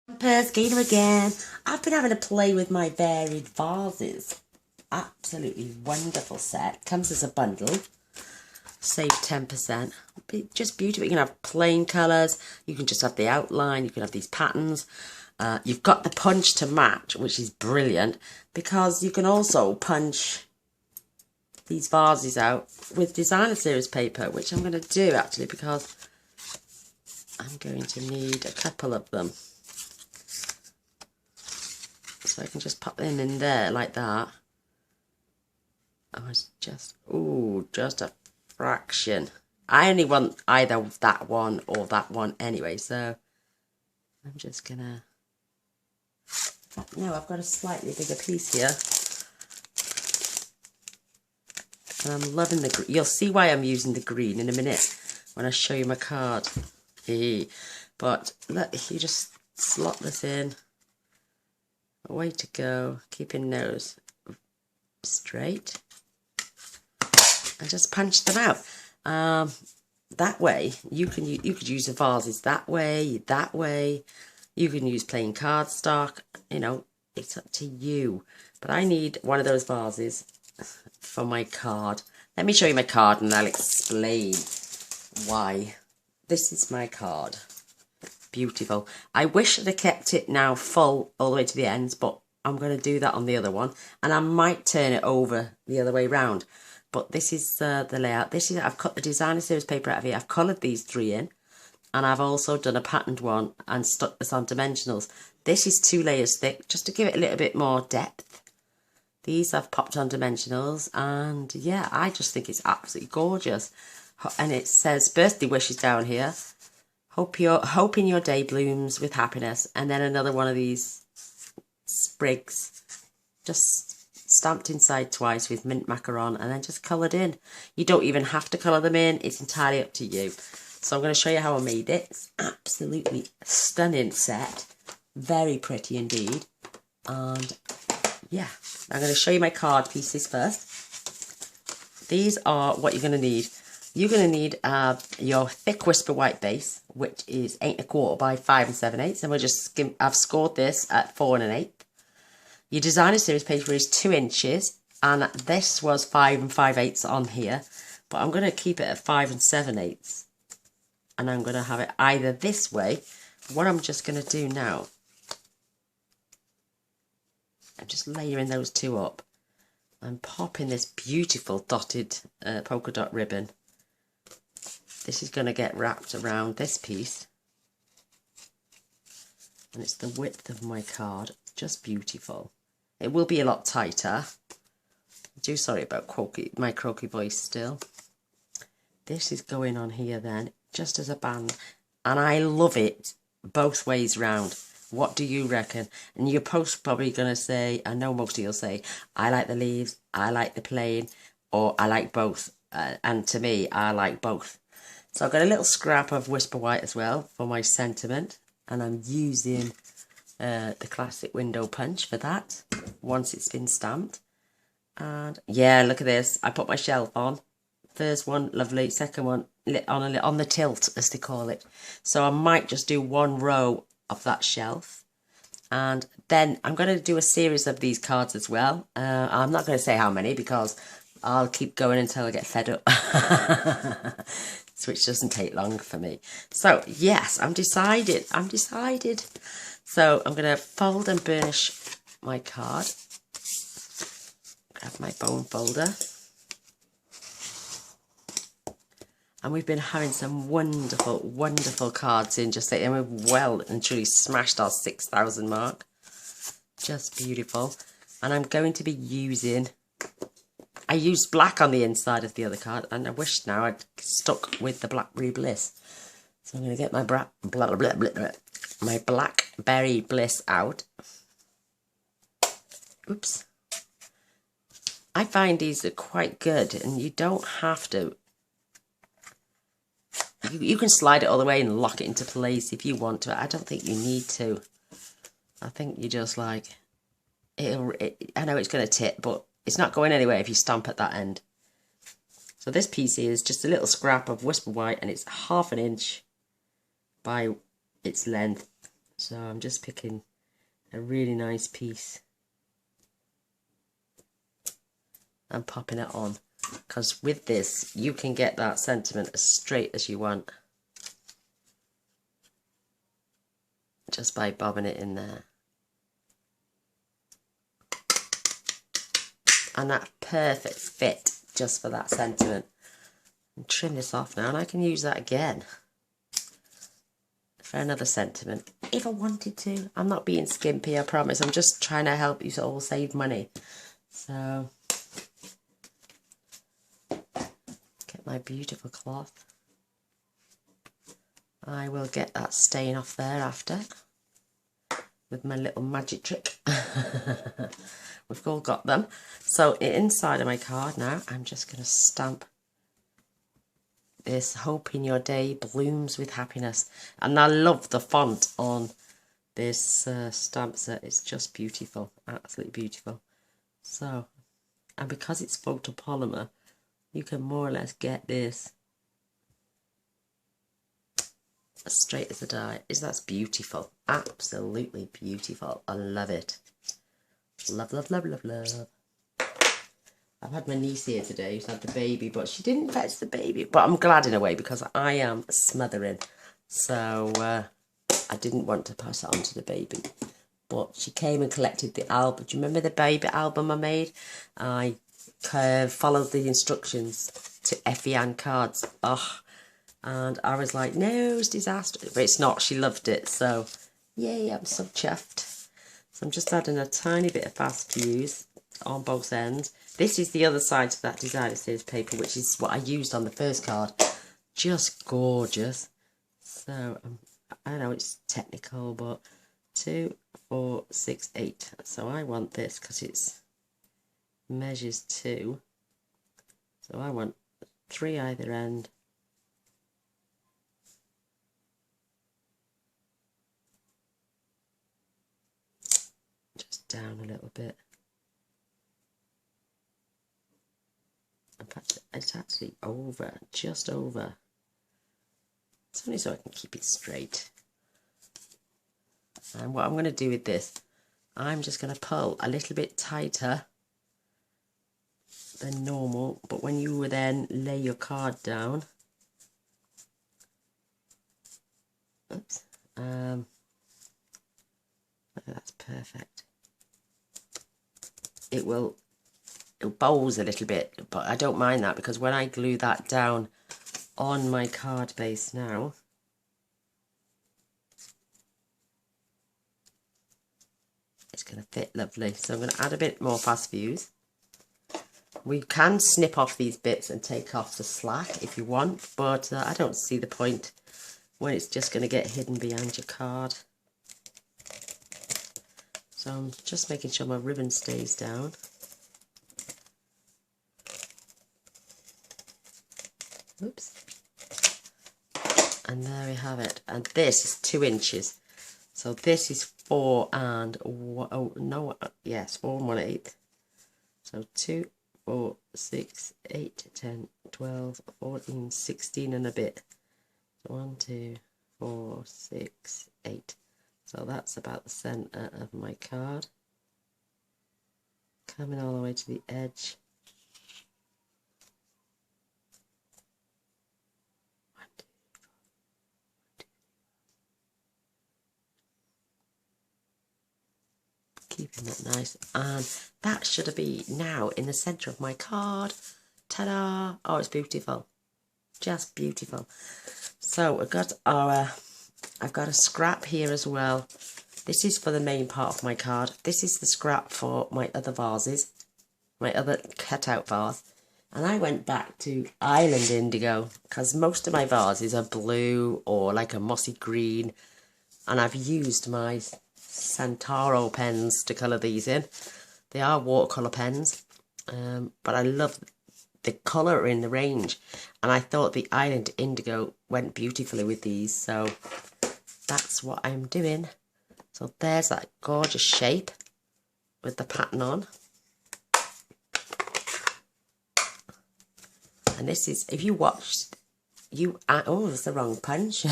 Skater again. I've been having a play with my varied vases. Absolutely wonderful set. Comes as a bundle. Save 10%. Just beautiful. You can have plain colours. You can just have the outline. You can have these patterns. You've got the punch to match, which is brilliant, because you can also punch these vases out with designer series paper, which I'm going to do actually because I'm going to need a couple of them. So I can just pop them in there like that. Oh, it's just, ooh, just a fraction. I only want either that one or that one anyway, so I'm just gonna, no, I've got a slightly bigger piece here. And I'm loving the, you'll see why I'm using the green in a minute when I show you my card. But look, you just slot this in. Way to go, keeping those straight. And just punch them out. That way, you could use the vases that way. You can use plain cardstock. You know, it's up to you. But I need one of those vases for my card. Let me show you my card and I'll explain why. This is my card. Beautiful. I wish I'd have kept it now full all the way to the ends, but I'm going to do that on the other one. And I might turn it over the other way round. But this is the layout. This is, I've cut the designer series paper out of here. I've coloured these three in. And I've also done a patterned one and stuck this on dimensionals. This is 2 layers thick, just to give it a little bit more depth. These I've popped on dimensionals. And yeah, I just think it's absolutely gorgeous. And it says birthday wishes down here. Hoping your day blooms with happiness. And then another one of these sprigs. Just stamped inside twice with mint macaron and then just coloured in. You don't even have to colour them in. It's entirely up to you. So I'm going to show you how I made it. It's absolutely stunning set. Very pretty indeed. And yeah, I'm going to show you my card pieces first. These are what you're going to need. You're going to need your thick Whisper White base, which is 8 1/4 by 5 7/8. And we'll just I've scored this at 4 1/8. Your designer series paper is 2 inches, and this was 5 5/8 on here, but I'm going to keep it at 5 7/8. And I'm going to have it either this way. What I'm just going to do now, I'm just layering those two up. I'm popping this beautiful dotted polka dot ribbon. This is going to get wrapped around this piece. And it's the width of my card. Just beautiful. It will be a lot tighter. Sorry about my croaky voice still. This is going on here then, just as a band. And I love it both ways round. What do you reckon? And you're probably going to say, I know most of you'll say, I like the leaves, I like the plain, or I like both. And to me, I like both. So I've got a little scrap of Whisper White as well for my sentiment. And I'm using the classic window punch for that once it's been stamped. And yeah, look at this. I put my shelf on. First one, lovely. Second one, on the tilt, as they call it. So I might just do one row of that shelf. And then I'm going to do a series of these cards as well. I'm not going to say how many because I'll keep going until I get fed up. Which doesn't take long for me. So yes, I'm decided. So I'm going to fold and burnish my card. Grab my bone folder. And we've been having some wonderful, wonderful cards in just lately. And we've well and truly smashed our 6,000 mark. Just beautiful. And I'm going to be using, I used black on the inside of the other card. And I wish now I'd stuck with the Blackberry Bliss. So I'm going to get my Blackberry Bliss out. Oops. I find these are quite good. And you don't have to. You can slide it all the way and lock it into place if you want to. I don't think you need to. I think you just like, I know it's going to tip, but it's not going anywhere if you stamp at that end. So this piece is just a little scrap of Whisper White and it's 1/2 inch by its length. So I'm just picking a really nice piece and popping it on, because with this you can get that sentiment as straight as you want just by bobbing it in there. And that perfect fit just for that sentiment. And trim this off now, and I can use that again for another sentiment if I wanted to. I'm not being skimpy, I promise. I'm just trying to help you all save money. So get my beautiful cloth. I will get that stain off there after with my little magic trick. We've all got them. So inside of my card now, I'm just going to stamp this, hoping your day blooms with happiness. And I love the font on this stamp set. It's just beautiful, absolutely beautiful. So, and because it's photopolymer, you can more or less get this as straight as a die. That's beautiful, absolutely beautiful. I love it. Love, love, love, love, love. I've had my niece here today who's had the baby, but she didn't fetch the baby. But I'm glad in a way, because I am smothering. So I didn't want to pass it on to the baby. But she came and collected the album. Do you remember the baby album I made? I followed the instructions to Effie Ann cards. Oh, and I was like, no, it's disaster. But it's not. She loved it. So, yay, I'm so chuffed. So I'm just adding a tiny bit of fast fuse on both ends. This is the other side to that designer series paper, which is what I used on the first card. Just gorgeous. So I know it's technical, but 2, 4, 6, 8. So I want this because it's measures 2. So I want 3 either end. Just down a little bit. In fact, it's actually over, just over. It's only so I can keep it straight. And what I'm going to do with this, I'm just going to pull a little bit tighter than normal. But when you would then lay your card down, oops, that's perfect. It bowls a little bit, but I don't mind that, because when I glue that down on my card base now, it's going to fit lovely. So I'm going to add a bit more fast fuse. We can snip off these bits and take off the slack if you want, but I don't see the point when it's just going to get hidden behind your card. So I'm just making sure my ribbon stays down. Oops. And there we have it. And this is 2 inches. So this is 4 and 4 and 1/8. So 2, 4, 6, 8, 10, 12, 14, 16 and a bit. 1, 2, 4, 6, 8. So that's about the centre of my card. Coming all the way to the edge. Keeping that nice, and that should be now in the centre of my card. Ta-da! Oh, it's beautiful, just beautiful. So I've got I've got a scrap here as well. This is for the main part of my card. This is the scrap for my other vases, my other cutout vase. And I went back to Island Indigo because most of my vases are blue or like a mossy green, and I've used my Santaro pens to colour these in. They are watercolour pens, but I love the colour in the range, and I thought the Island Indigo went beautifully with these, so that's what I'm doing. So there's that gorgeous shape with the pattern on. And this is, if you watched, oh, that's the wrong punch.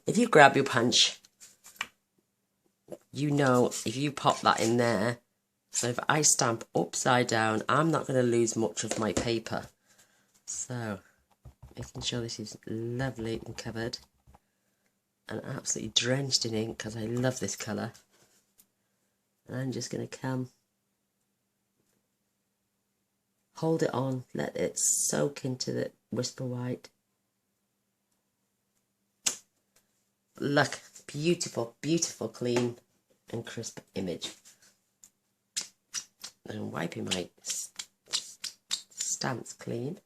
If you grab your punch you know, if you pop that in there, so if I stamp upside down, I'm not going to lose much of my paper. So, making sure this is lovely and covered and absolutely drenched in ink, because I love this colour. And I'm just going to come, hold it on, let it soak into the Whisper White. Look, beautiful, beautiful, clean and crisp image. I'm wiping my stamps clean,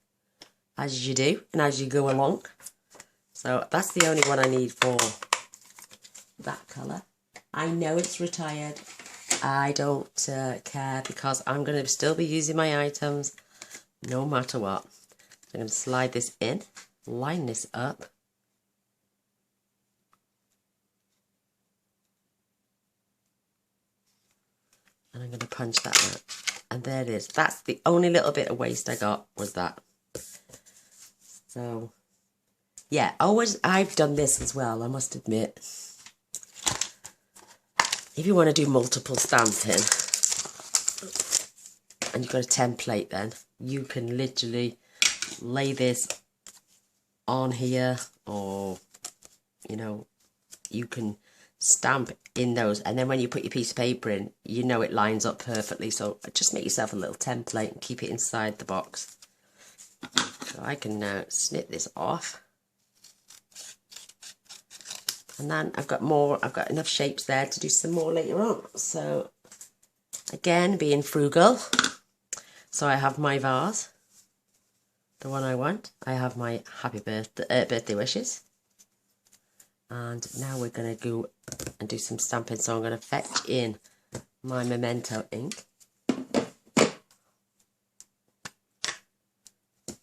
as you do and as you go along. So that's the only one I need for that colour. I know it's retired. I don't care, because I'm going to still be using my items no matter what. I'm going to slide this in, line this up. And I'm going to punch that out. And there it is. That's the only little bit of waste I got, was that. So, yeah, I've done this as well, I must admit. If you want to do multiple stamping, and you've got a template, then you can literally lay this on here, or, you know, you can stamp in those, and then when you put your piece of paper in, you know it lines up perfectly. So just make yourself a little template and keep it inside the box. So I can now snip this off, and then I've got enough shapes there to do some more later on. So again, being frugal, so I have my vase, the one I want. I have my happy birthday wishes. And now we're going to go and do some stamping. So I'm going to fetch in my Memento ink.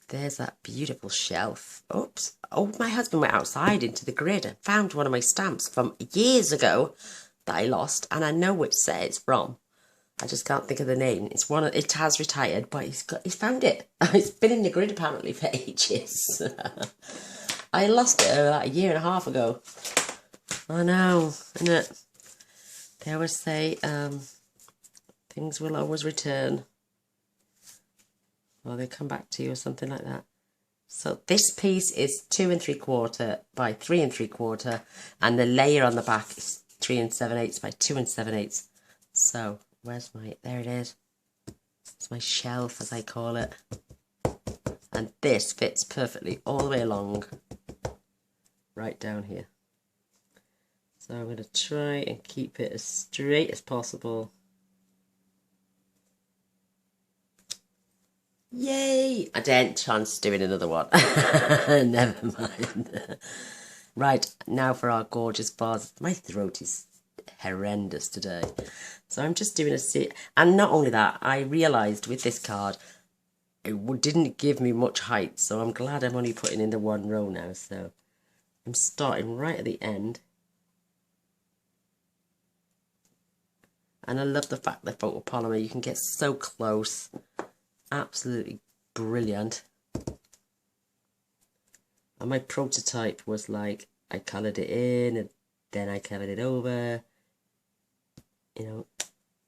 There's that beautiful shelf. Oops. Oh, my husband went outside into the grid and found one of my stamps from years ago that I lost. And I know which set it's from. I just can't think of the name. It's one. It has retired, but he's found it. It's been in the grid apparently for ages. I lost it about a year and a half ago. I know, isn't it? They always say things will always return, or they come back to you, or something like that. So this piece is 2 3/4 by 3 3/4, and the layer on the back is 3 7/8 by 2 7/8. So where's my? There it is. It's my shelf, as I call it, and this fits perfectly all the way along, right down here. So I'm going to try and keep it as straight as possible. Yay! I didn't chance doing another one. Never mind. Right, now for our gorgeous vase. My throat is horrendous today. So I'm just doing a... And not only that, I realised with this card, it didn't give me much height. So I'm glad I'm only putting in the one row now. So I'm starting right at the end. And I love the fact that photopolymer, you can get so close. Absolutely brilliant. And my prototype was like, I coloured it in and then I covered it over. You know,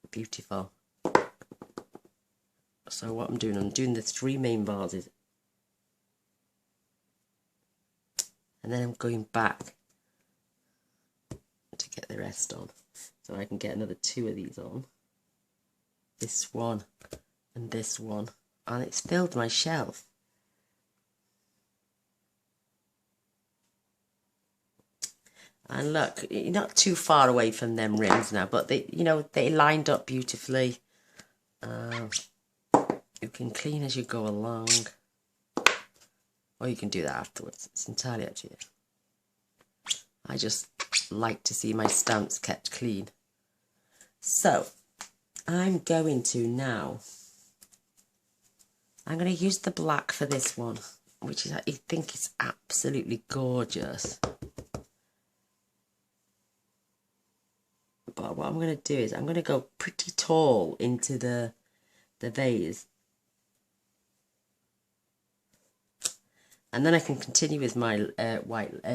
beautiful. So what I'm doing the 3 main vases. And then I'm going back to get the rest on. So I can get another 2 of these on. This one and this one. And it's filled my shelf. And look, you're not too far away from them rims now, but they, you know, they lined up beautifully. You can clean as you go along, or you can do that afterwards. It's entirely up to you. I just like to see my stamps kept clean. So, I'm going to now, I'm going to use the black for this one, which is, I think is absolutely gorgeous. But what I'm going to do is, I'm going to go pretty tall into the vase. And then I can continue with my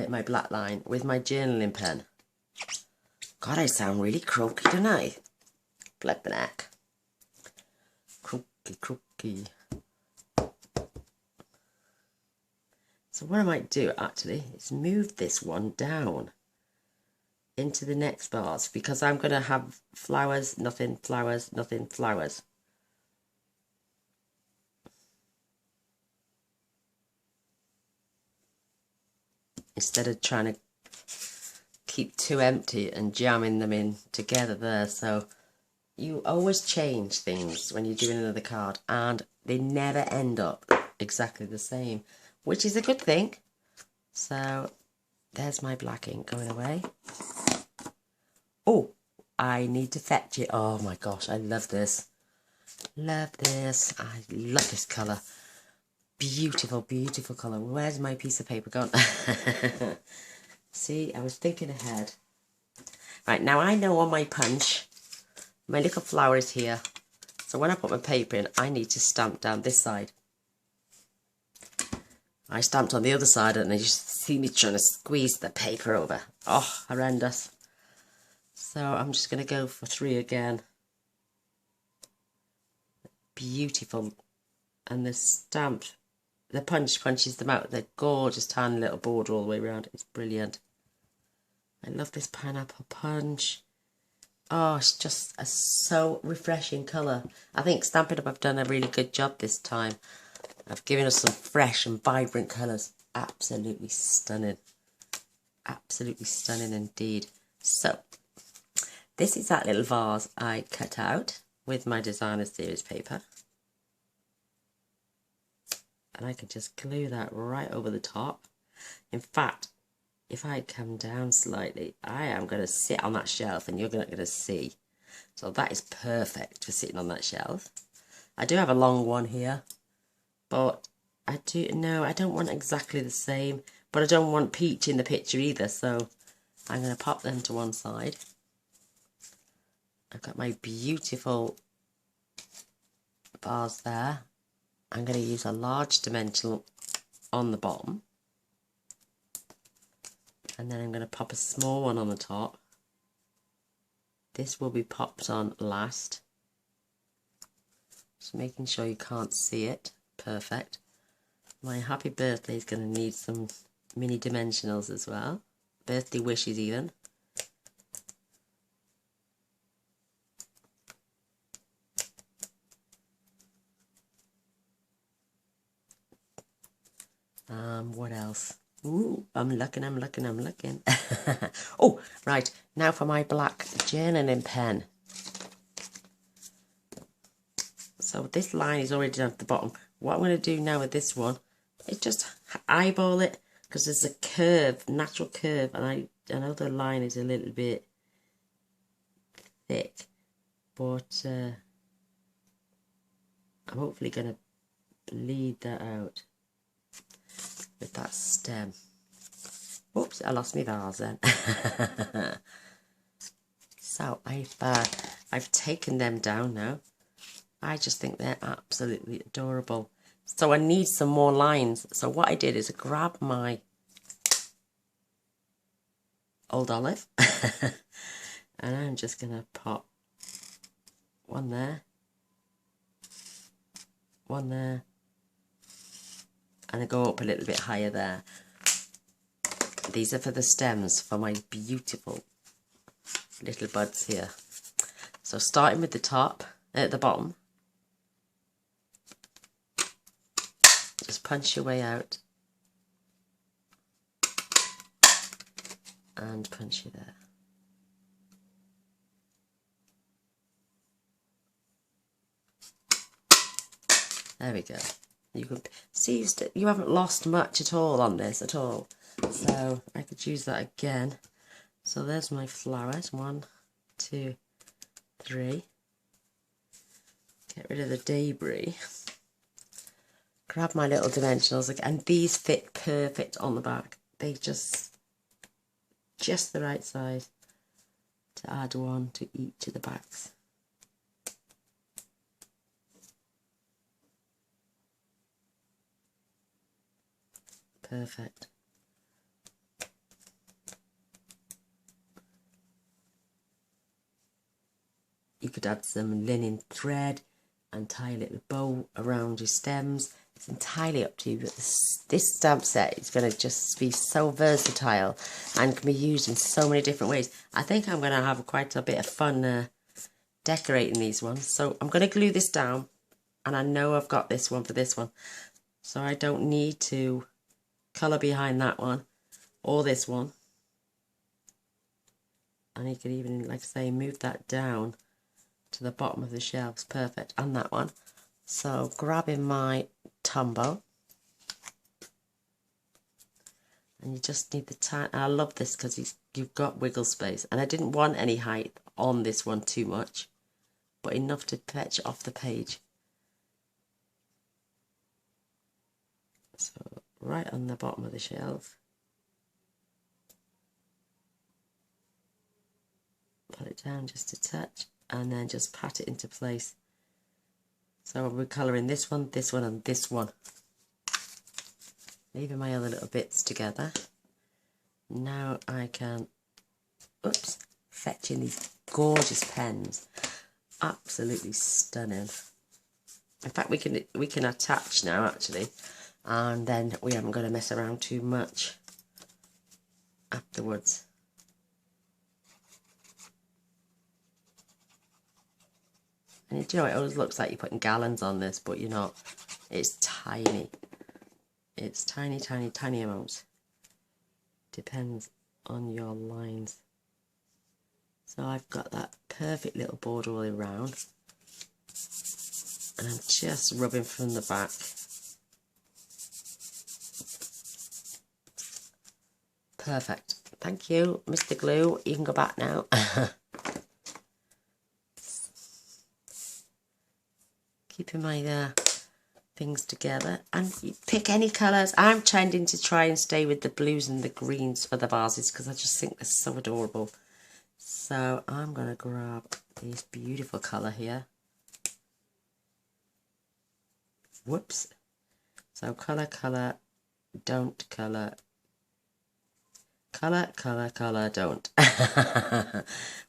my black line with my journaling pen. God, I sound really croaky, don't I? Flippin' heck. Croaky, croaky. So what I might do, actually, is move this one down into the next vase, because I'm going to have flowers, nothing, flowers, nothing, flowers. Instead of trying to keep two empty and jamming them in together there. So you always change things when you're doing another card, and they never end up exactly the same, which is a good thing. So there's my black ink going away. Oh, I need to fetch it. Oh my gosh, I love this. Love this. I love this colour. Beautiful, beautiful colour. Where's my piece of paper gone? See, I was thinking ahead. Right, now I know on my punch, my little flower is here. So when I put my paper in, I need to stamp down this side. I stamped on the other side and you just see me trying to squeeze the paper over. Oh, horrendous. So I'm just going to go for 3 again. Beautiful. And the stamp, the punches them out. They're gorgeous tiny little border all the way around. It's brilliant. I love this pineapple punch. Oh, it's just a so refreshing colour. I think Stampin' Up! Have done a really good job this time. I've given us some fresh and vibrant colours. Absolutely stunning. Absolutely stunning indeed. So, this is that little vase I cut out with my Designer Series paper. And I can just glue that right over the top. In fact, if I come down slightly, I am going to sit on that shelf and you're not going to see. So that is perfect for sitting on that shelf. I do have a long one here. But I don't want exactly the same, but I don't want peach in the picture either, so I'm going to pop them to one side. I've got my beautiful vase there. I'm going to use a large dimensional on the bottom, and then I'm going to pop a small one on the top. This will be popped on last. Just making sure you can't see it. Perfect. My happy birthday is going to need some mini dimensionals as well. Birthday wishes even. What else? Ooh, I'm looking. Oh, right. Now for my black journaling pen. So this line is already down at the bottom. What I'm going to do now with this one is just eyeball it, because there's a curve, natural curve, and I know the line is a little bit thick, but I'm hopefully going to bleed that out with that stem. Oops, I lost my vase then. So I've taken them down now. I just think they're absolutely adorable. So I need some more lines. So what I did is I grabbed my old olive and I'm just going to pop one there, and I go up a little bit higher there. These are for the stems for my beautiful little buds here. So starting with the top, at the bottom, just punch your way out and punch you there. There we go. You can see you haven't lost much at all on this at all. So I could use that again. So there's my flowers. 1, 2, 3. Get rid of the debris. Grab my little dimensionals again, and these fit perfect on the back. They just the right size to add one to each of the backs. Perfect. You could add some linen thread and tie a little bow around your stems. It's entirely up to you, but this stamp set is going to just be so versatile and can be used in so many different ways. I think I'm going to have quite a bit of fun decorating these ones. So I'm going to glue this down, and I know I've got this one for this one, so I don't need to colour behind that one or this one. And you can even, like I say, move that down to the bottom of the shelves. Perfect. And that one. So grabbing my Tombow, and you just need the time. I love this because you've got wiggle space, and I didn't want any height on this one too much, but enough to fetch off the page. So right on the bottom of the shelf, put it down just a touch, and then just pat it into place. So we're colouring this one, and this one. Leaving my other little bits together. Now I can, fetch in these gorgeous pens. Absolutely stunning. In fact, we can attach now actually, and then we haven't got to mess around too much afterwards. And you know, it always looks like you're putting gallons on this, but you're not. It's tiny. It's tiny, tiny, tiny amounts. Depends on your lines. So I've got that perfect little border all around. And I'm just rubbing from the back. Perfect. Thank you, Mr. Glue. You can go back now. Keeping my things together, and you pick any colours. I'm tending to try and stay with the blues and the greens for the vases because I just think they're so adorable. So I'm going to grab this beautiful colour here. Whoops. So colour, colour, don't colour. Colour, colour, colour, don't.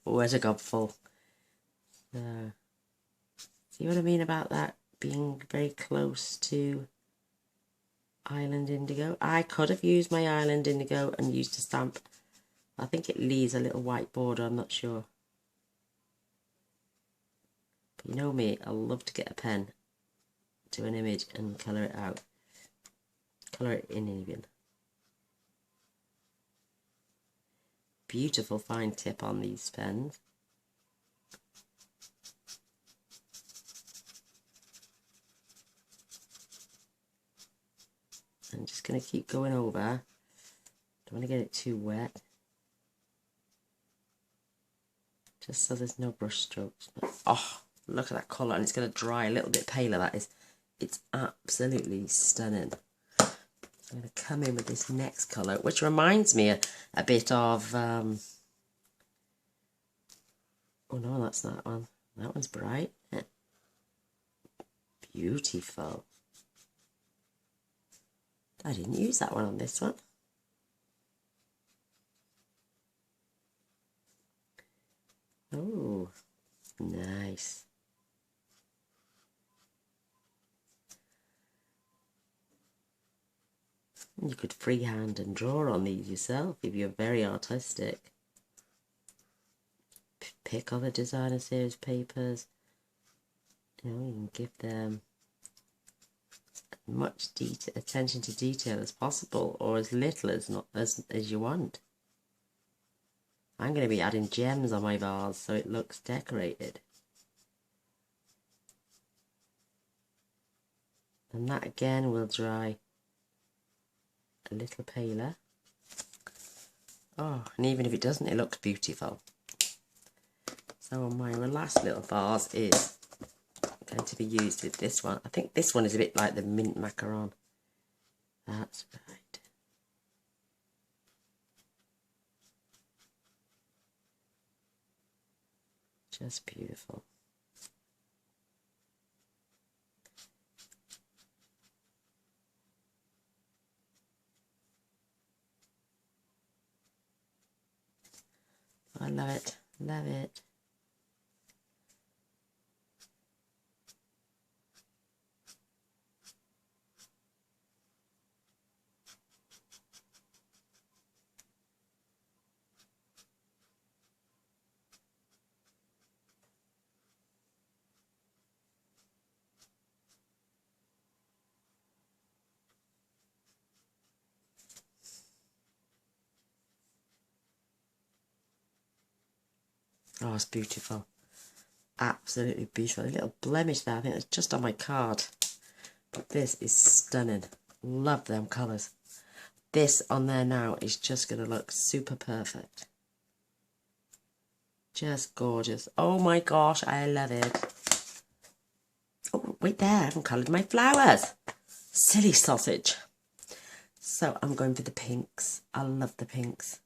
What a gobful. So, see what I mean about that being very close to Island Indigo? I could have used my Island Indigo and used a stamp. I think it leaves a little white border, I'm not sure. But you know me, I love to get a pen to an image and colour it out. Colour it in even. Beautiful fine tip on these pens. I'm just going to keep going over. Don't want to get it too wet. Just so there's no brush strokes. Oh, look at that colour, and it's going to dry a little bit paler. That is, it's absolutely stunning. I'm going to come in with this next colour, which reminds me a bit of... oh no, that's not one. That one's bright. Beautiful. I didn't use that one on this one. Oh, nice. You could freehand and draw on these yourself if you're very artistic. Pick other designer series papers. You know, you can give them much attention to detail as possible, or as little as you want. I'm going to be adding gems on my vase so it looks decorated. And that again will dry a little paler. Oh, and even if it doesn't, it looks beautiful. So my last little vase is going to be used with this one. I think this one is a bit like the mint macaron. That's right. Just beautiful. I love it, love it. Oh, it's beautiful. Absolutely beautiful. A little blemish there, I think it's just on my card. But this is stunning. Love them colours. This on there now is just going to look super perfect. Just gorgeous. Oh my gosh, I love it. Oh, wait there, I haven't coloured my flowers. Silly sausage. So I'm going for the pinks. I love the pinks.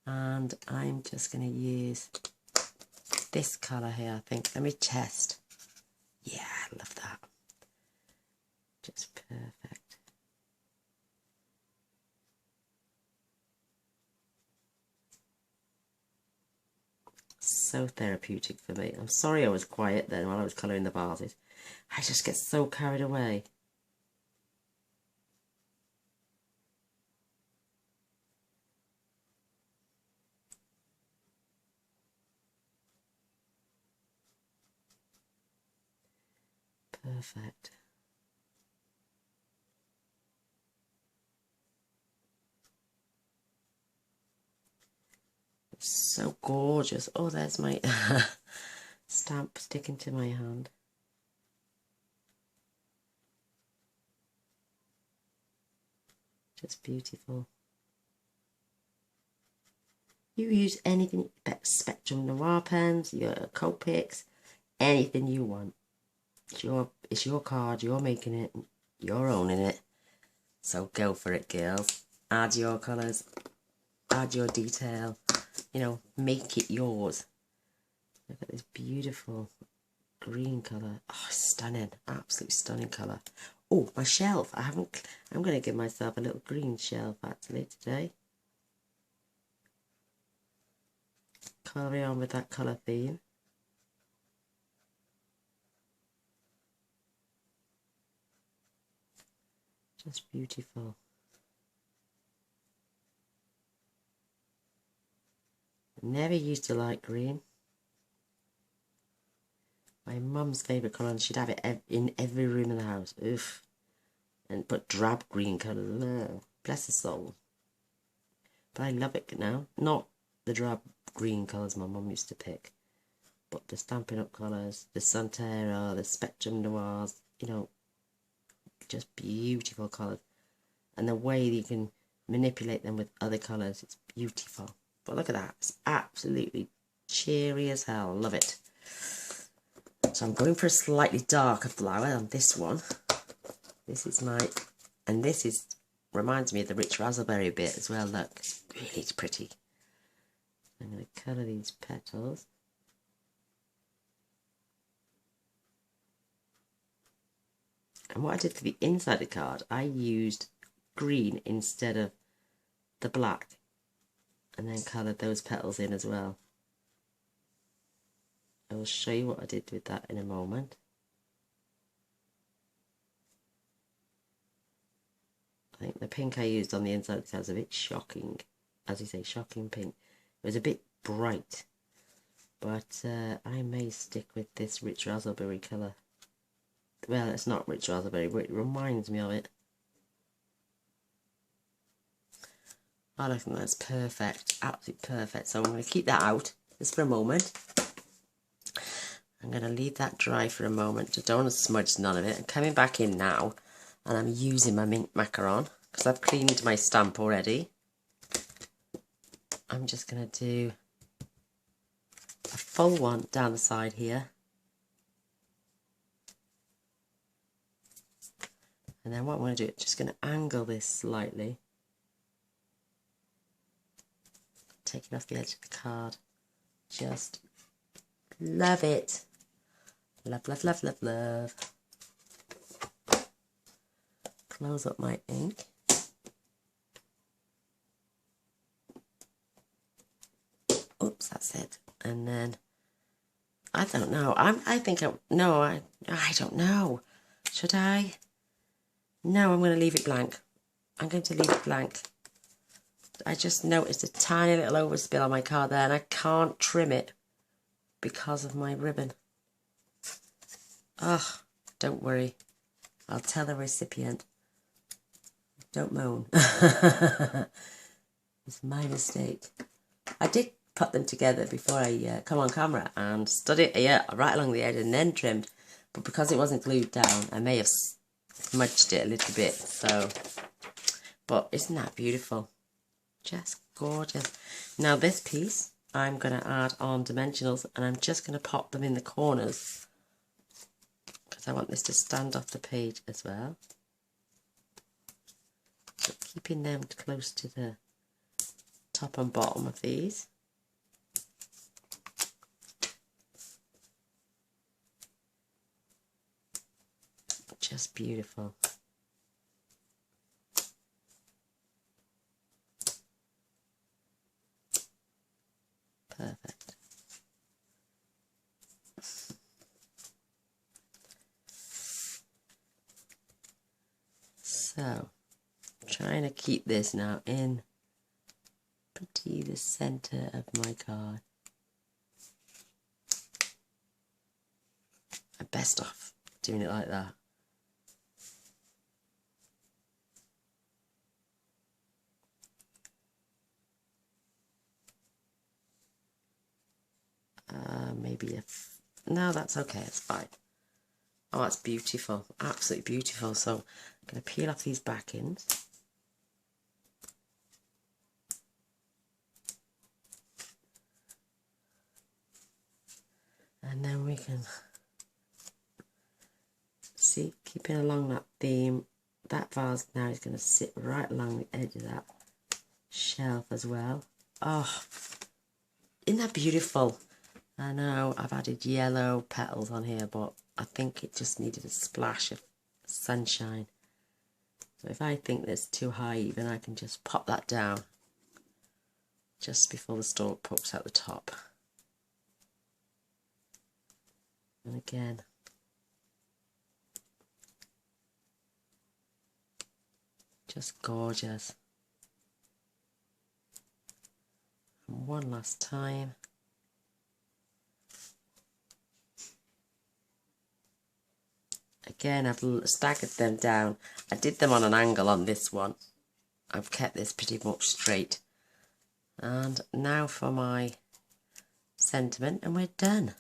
And I'm just going to use this colour here, I think. Let me test. Yeah, I love that. Just perfect. So therapeutic for me. I'm sorry I was quiet then while I was colouring the vases. I just get so carried away. Perfect. It's so gorgeous. Oh, there's my stamp sticking to my hand. Just beautiful. You use anything, Spectrum Noir pens, your Copics, anything you want. It's your card, you're making it, you're owning it. So go for it, girls. Add your colours, add your detail, you know, make it yours. Look at this beautiful green colour. Oh, stunning, absolutely stunning colour. Oh, my shelf. I'm going to give myself a little green shelf actually today. Carry on with that colour theme. Just beautiful. Never used to like green. My mum's favourite colour, and she'd have it in every room in the house. Oof. But drab green colours, no. Bless her soul. But I love it now. Not the drab green colours my mum used to pick, but the Stampin' Up colours, the Santerra, the Spectrum Noirs, you know, just beautiful colours. And the way you can manipulate them with other colours, it's beautiful. But look at that, it's absolutely cheery as hell. Love it. So I'm going for a slightly darker flower on this one. This is and this is, reminds me of the rich raspberry bit as well. Look, really pretty. I'm going to colour these petals. And what I did for the inside of the card, I used green instead of the black. And then coloured those petals in as well. I will show you what I did with that in a moment. I think the pink I used on the inside of the card was a bit shocking. As you say, shocking pink. It was a bit bright. But I may stick with this rich raspberry colour. Well, it's not rich raspberry, but it reminds me of it. I think that's perfect, absolutely perfect. So I'm going to keep that out just for a moment. I'm going to leave that dry for a moment. I don't want to smudge none of it. I'm coming back in now, and I'm using my mint macaron because I've cleaned my stamp already. I'm just going to do a full one down the side here. And then what I'm going to do, just going to angle this slightly. Taking off the edge of the card. Just love it. Love, love, love, love, love. Close up my ink. Oops, that's it. And then, I don't know. I don't know. Should I? No, I'm going to leave it blank. I'm going to leave it blank. I just noticed a tiny little overspill on my card there, and I can't trim it because of my ribbon. Ugh, don't worry. I'll tell the recipient. Don't moan. It's my mistake. I did put them together before I come on camera and stood it here right along the edge and then trimmed. But because it wasn't glued down, I may have smudged it a little bit. So, but isn't that beautiful? Just gorgeous. Now this piece, I'm going to add on dimensionals, and I'm just going to pop them in the corners because I want this to stand off the page as well. So keeping them close to the top and bottom of these. Just beautiful. Perfect. So, trying to keep this now in pretty the center of my card. I'm best off doing it like that. Maybe if no, that's okay, it's fine. Oh, it's beautiful, absolutely beautiful. So I'm going to peel off these back ends. And then we can see, keeping along that theme, that vase now is going to sit right along the edge of that shelf as well. Oh, isn't that beautiful? I know I've added yellow petals on here, but I think it just needed a splash of sunshine. So if I think that's too high even, I can just pop that down just before the stalk pokes out the top. And again, just gorgeous. And one last time. Again, I've staggered them down. I did them on an angle on this one. I've kept this pretty much straight. And now for my sentiment, and we're done.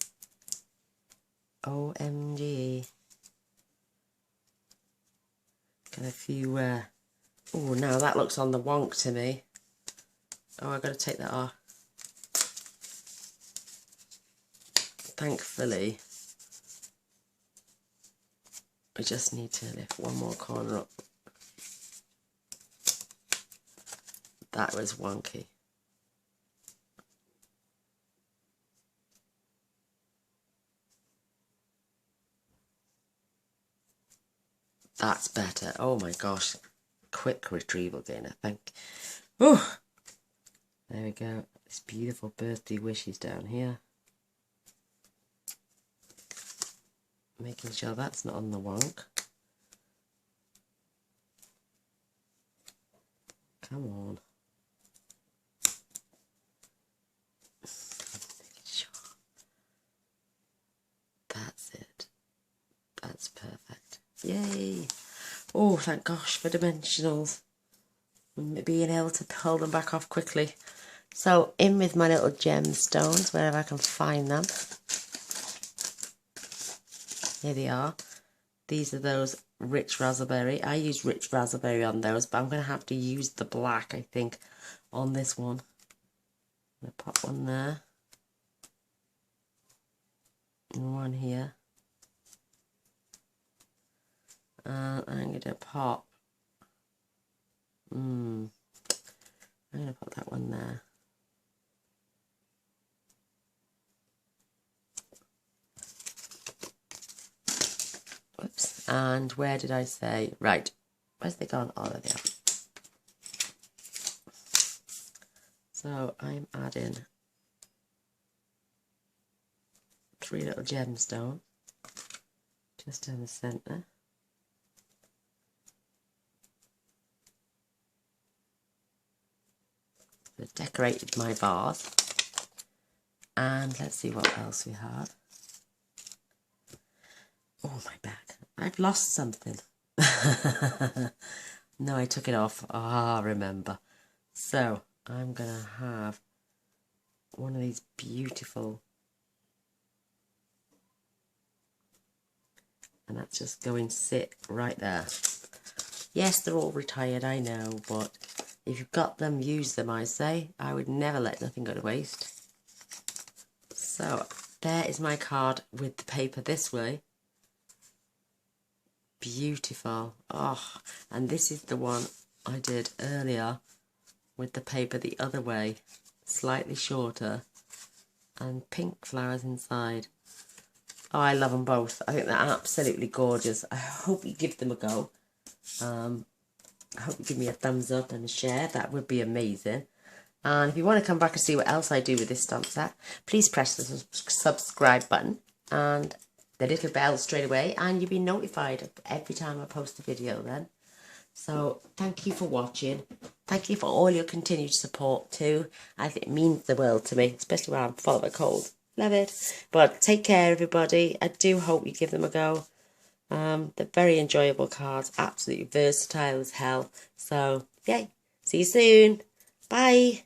OMG. Got a few, oh, now that looks on the wonk to me. Oh, I've got to take that off. Thankfully, we just need to lift one more corner up. That was wonky. That's better. Oh my gosh. Quick retrieval gain, I think. Oh, there we go. This beautiful birthday wishes down here. Making sure that's not on the wonk. Come on. Making sure. That's it. That's perfect. Yay! Oh, thank gosh for dimensionals. And being able to pull them back off quickly. So, in with my little gemstones, wherever I can find them. Here they are. These are those rich raspberry. I use rich raspberry on those, but I'm going to have to use the black, I think, on this one. I'm going to pop one there. And one here. And I'm going to pop... I'm going to put that one there. Whoops. And where did I say? Right. Where's they gone? Oh, there they are. So I'm adding 3 little gemstones just down the centre. I've decorated my vase. And let's see what else we have. Oh, my back. I've lost something. No, I took it off. Ah, remember. So, I'm going to have one of these beautiful, and that's just going to sit right there. Yes, they're all retired, I know, but if you've got them, use them, I say. I would never let nothing go to waste. So, there is my card with the paper this way. Beautiful. Oh, and this is the one I did earlier with the paper the other way. Slightly shorter. And pink flowers inside. Oh, I love them both. I think they're absolutely gorgeous. I hope you give them a go. I hope you give me a thumbs up and a share. That would be amazing. And if you want to come back and see what else I do with this stamp set, please press the subscribe button and the little bell straight away, and you'll be notified every time I post a video then. So thank you for watching. Thank you for all your continued support too. I think it means the world to me, especially when I'm full of a cold. Love it. But take care, everybody. I do hope you give them a go. They're very enjoyable cards, absolutely versatile as hell. So, yay. See you soon. Bye.